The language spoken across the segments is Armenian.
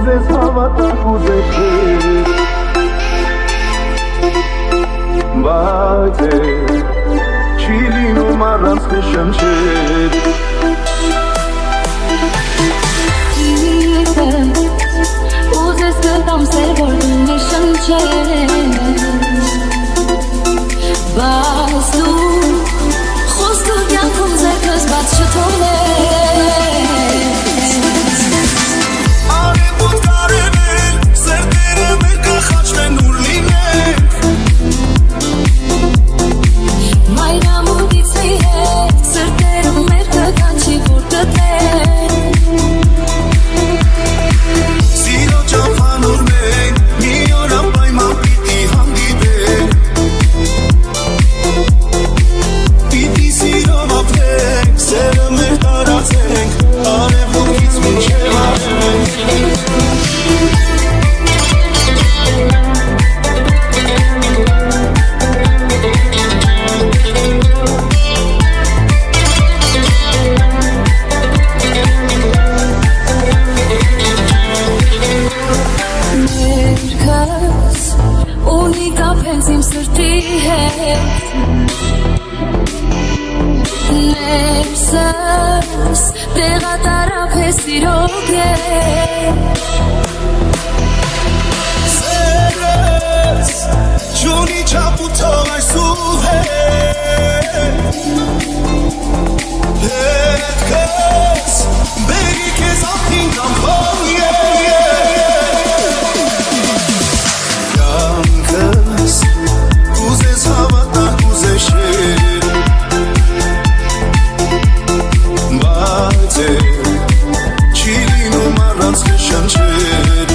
Կուզես հավատալ կուզես Բայց չի լինում առանց քշնչել Ուզես գտամ սեր որ դու մի շնչել Բայց դու խոսքու կյանքում ձերքս բաց չթողնես Արևոտ կարևել սերտերը մեր կխաչվեն ուր լինենք Մայրամուտից մի հետ սերտերը մեր կկանչի որ գտեն Սիրո ճամփանուր մենք մի օր ապայման պիտի հանդիպենք Պիտի սիրով ապրենք, սերը մեր տարածենք Արևմուտքից մինչև արևենք Ներքս ունի կապենց իմ սրտի հետ Ներսս տեղատարավ է սիրո կետ Սերս ջունի չապութով այսուհ Հետքս բերի կեզ աղթին կամփոն Կյանքս կուզես հավատալ կուզես շել Բայց չի լինում առանց քշնչել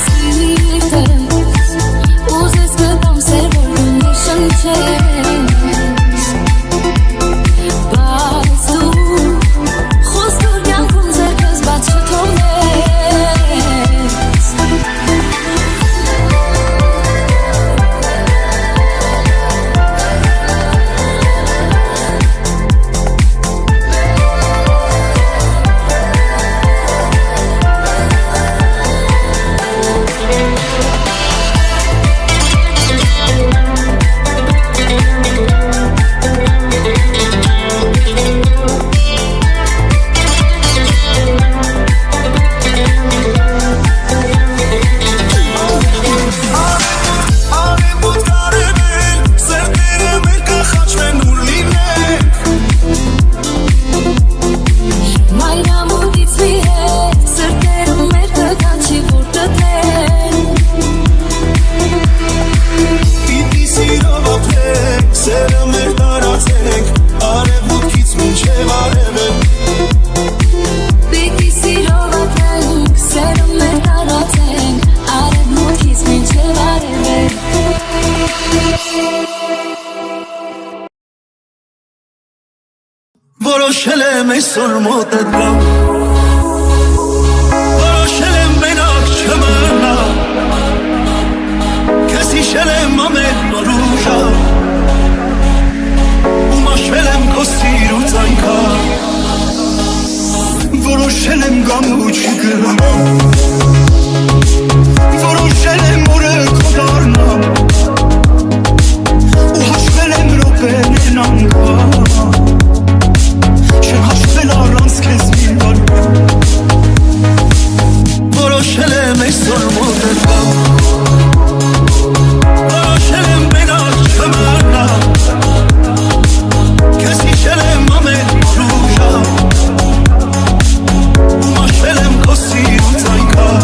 Սիրտս ուզես գտամ սեր որ դու մի շնչես Բայց դու խոսքու կյանքում ձերքս բաց չթողնես Արևոտ կարևել սերտերը մեր կխաչվեն ուր լինենք Մայրամուտից մի հետ սրտերը մեր կկանչի որ գտեն Պիտի սիրով ապրենք, սերը մեր տարածենք Արևմուտքից մինչև արևենք Պիտի սիրով ապրենք սերը մեր տարածենք Արևմուտքից մինչև արևենք Որոշել եմ այսօր մոտդ գամ Որոշել եմ մենակ չմնալ Քեզ հիշել եմ ամեն նոր ու ժամ Ու մաշվել եմ քո սիրուց այնքան Որոշել եմ գամ ու չգնամ Որոշել եմ օրը քո դառնամ Ու հաշվել եմ րոպեներն անգամ Չեմ հաշվել առանց քեզ մի բան Որոշել եմ այսօր մոտդ գամ Որոշել եմ մենակ չմնալ Քեզ հիշել եմ ամեն նոր ու ժամ Ու մաշվել եմ քո սիրուց այնքան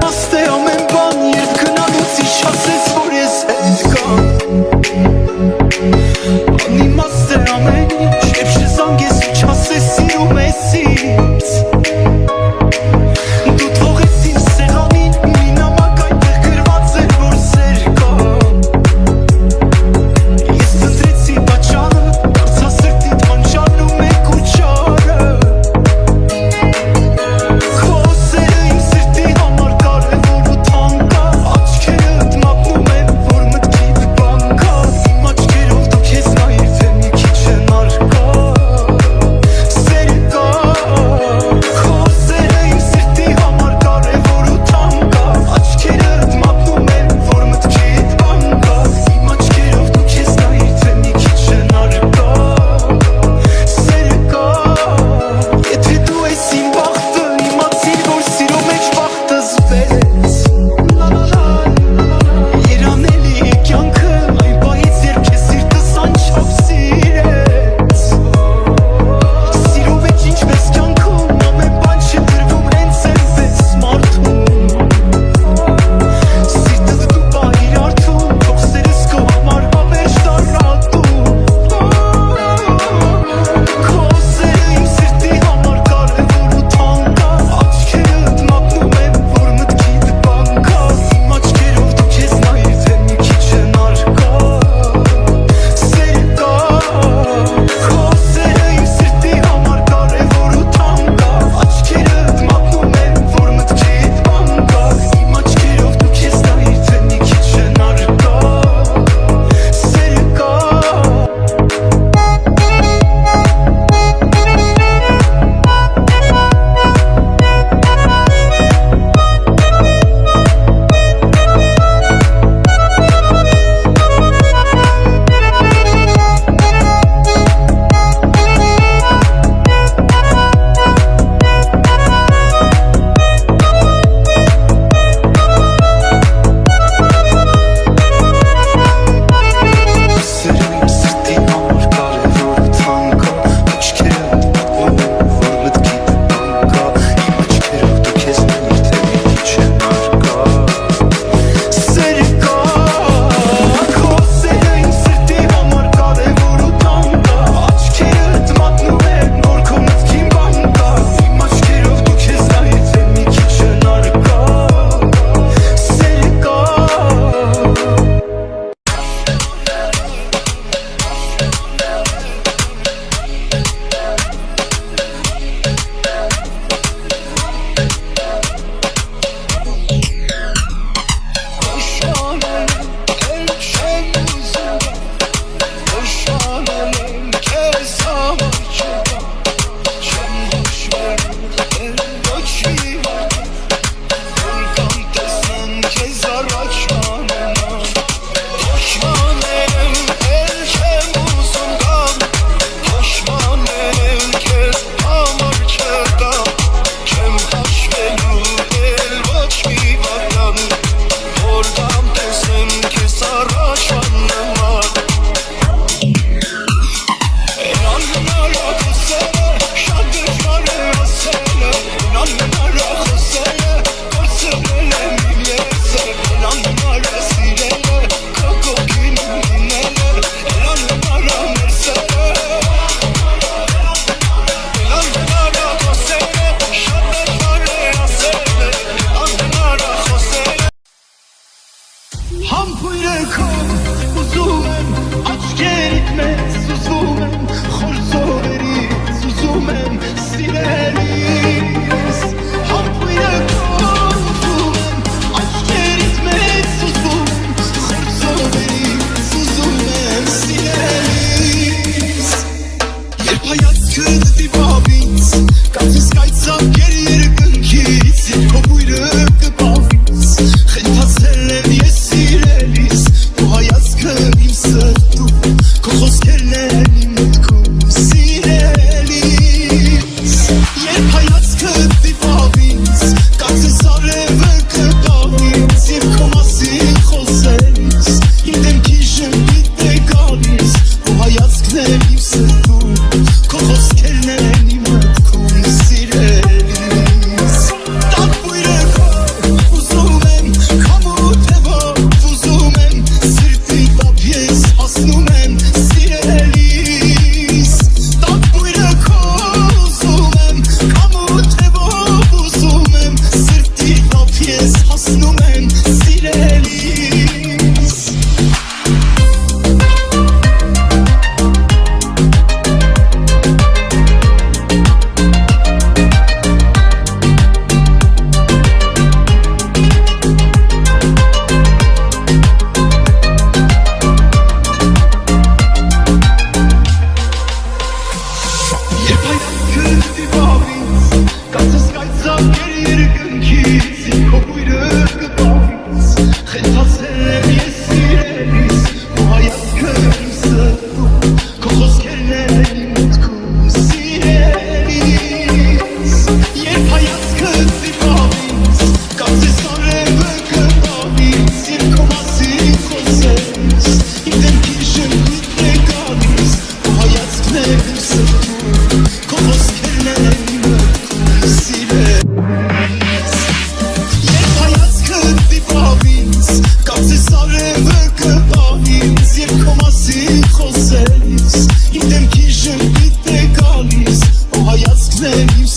Աստե ամեն բան երբ գնալուց իշխասես որ ես հետ կամ Անիմաստ է ամեն ինչ երբ շզանգես ու չասես սիրում ես ինձ Դու թողես իմ սեղանին մի նամակ այնտեղ գրված էր որ սեր կա Ես փնտրեցի պատճառը դարձա սրտիդ հանճարն ու մեկ ու չարը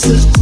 Սրտի